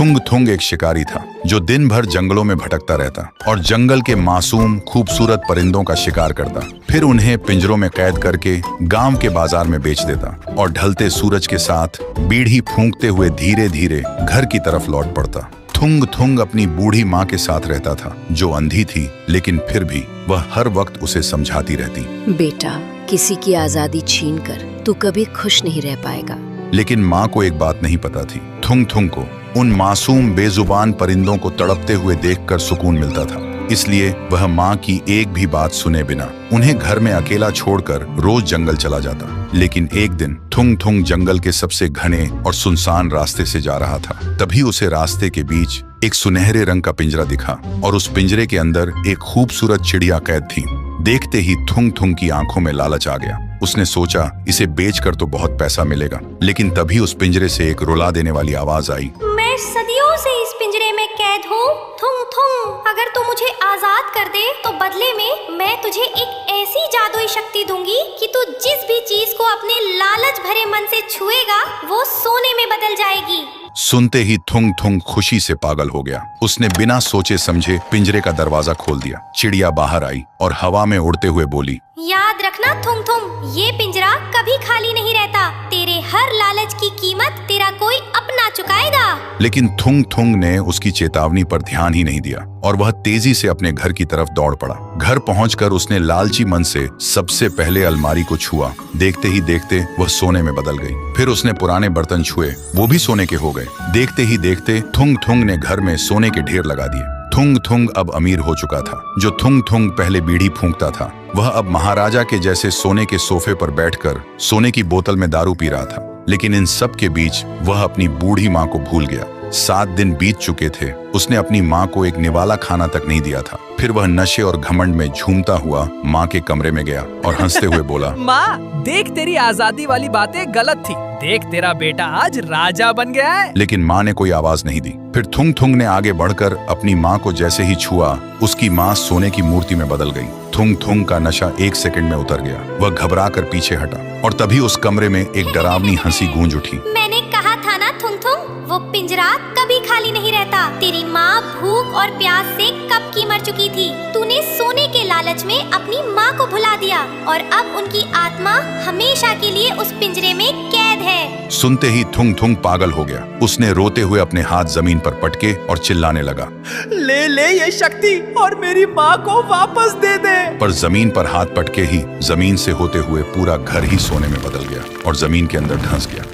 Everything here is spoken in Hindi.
थुंग थुंग एक शिकारी था जो दिन भर जंगलों में भटकता रहता और जंगल के मासूम खूबसूरत परिंदों का शिकार करता, फिर उन्हें पिंजरों में कैद करके गांव के बाजार में बेच देता और ढलते सूरज के साथ बीड़ी फूंकते हुए धीरे धीरे घर की तरफ लौट पड़ता। थुंग थुंग अपनी बूढ़ी माँ के साथ रहता था जो अंधी थी, लेकिन फिर भी वह हर वक्त उसे समझाती रहती, बेटा, किसी की आजादी छीन कर तू कभी खुश नहीं रह पाएगा। लेकिन माँ को एक बात नहीं पता थी, थुंग थुंग को उन मासूम बेजुबान परिंदों को तड़पते हुए देखकर सुकून मिलता था, इसलिए वह माँ की एक भी बात सुने बिना उन्हें घर में अकेला छोड़कर रोज जंगल चला जाता। लेकिन एक दिन थुंग थुंग जंगल के सबसे घने और सुनसान रास्ते से जा रहा था। तभी उसे रास्ते के बीच एक सुनहरे रंग का पिंजरा दिखा और उस पिंजरे के अंदर एक खूबसूरत चिड़िया कैद थी। देखते ही थुंग थुंग की आंखों में लालच आ गया। उसने सोचा इसे बेचकर तो बहुत पैसा मिलेगा, लेकिन तभी उस पिंजरे से एक रुला देने वाली आवाज आई, मैं सदियों से इस पिंजरे में कैद हूँ। थुंग थुंग, अगर तू मुझे आजाद कर दे तो बदले में मैं तुझे एक ऐसी जादुई शक्ति दूंगी कि तू जिस भी चीज को अपने लालच भरे मन से छुएगा वो सोने में बदल जाएगी। सुनते ही थुंग थुंग खुशी से पागल हो गया। उसने बिना सोचे समझे पिंजरे का दरवाजा खोल दिया। चिड़िया बाहर आई और हवा में उड़ते हुए बोली, याद रखना थुंग थुंग, ये पिंजरा कभी खाली नहीं रहता। तेरे हर लालच की कीमत तेरा कोई अपना चुकाएगा। लेकिन थुंग थुंग ने उसकी चेतावनी पर ध्यान ही नहीं दिया और वह तेजी से अपने घर की तरफ दौड़ पड़ा। घर पहुंचकर उसने लालची मन से सबसे पहले अलमारी को छुआ। देखते ही देखते वह सोने में बदल गई। फिर उसने पुराने बर्तन छुए, वो भी सोने के हो गए। देखते ही देखते थुंग थुंग ने घर में सोने के ढेर लगा दिए। थुंग थुंग अब अमीर हो चुका था। जो थुंग थुंग पहले बीड़ी फूंकता था, वह अब महाराजा के जैसे सोने के सोफे पर बैठकर सोने की बोतल में दारू पी रहा था। लेकिन इन सब के बीच वह अपनी बूढ़ी माँ को भूल गया। 7 दिन बीत चुके थे, उसने अपनी माँ को एक निवाला खाना तक नहीं दिया था। फिर वह नशे और घमंड में झूमता हुआ माँ के कमरे में गया और हंसते हुए बोला, माँ, देख तेरी आजादी वाली बातें गलत थी। देख तेरा बेटा आज राजा बन गया है। लेकिन माँ ने कोई आवाज नहीं दी। फिर थुंग थुंग ने आगे बढ़कर अपनी माँ को जैसे ही छुआ, उसकी माँ सोने की मूर्ति में बदल गई। थुंग थुंग का नशा 1 सेकंड में उतर गया। वह घबरा कर पीछे हटा और तभी उस कमरे में एक डरावनी हंसी गूंज उठी। मैंने कहा था ना थुंग थुंग, वो पिंजरा कभी खाली नहीं रहता। तेरी माँ भूख और प्यास से कब की मर चुकी थी। तूने सोने के लालच में अपनी माँ को भुला दिया और अब उनकी आत्मा हमेशा के लिए उस पिंजरे में कैद है। सुनते ही थुंग थुंग पागल हो गया। उसने रोते हुए अपने हाथ जमीन पर पटके और चिल्लाने लगा, ले ये शक्ति और मेरी माँ को वापस दे दे। पर जमीन पर हाथ पटके ही जमीन से होते हुए पूरा घर ही सोने में बदल गया और जमीन के अंदर धंस गया।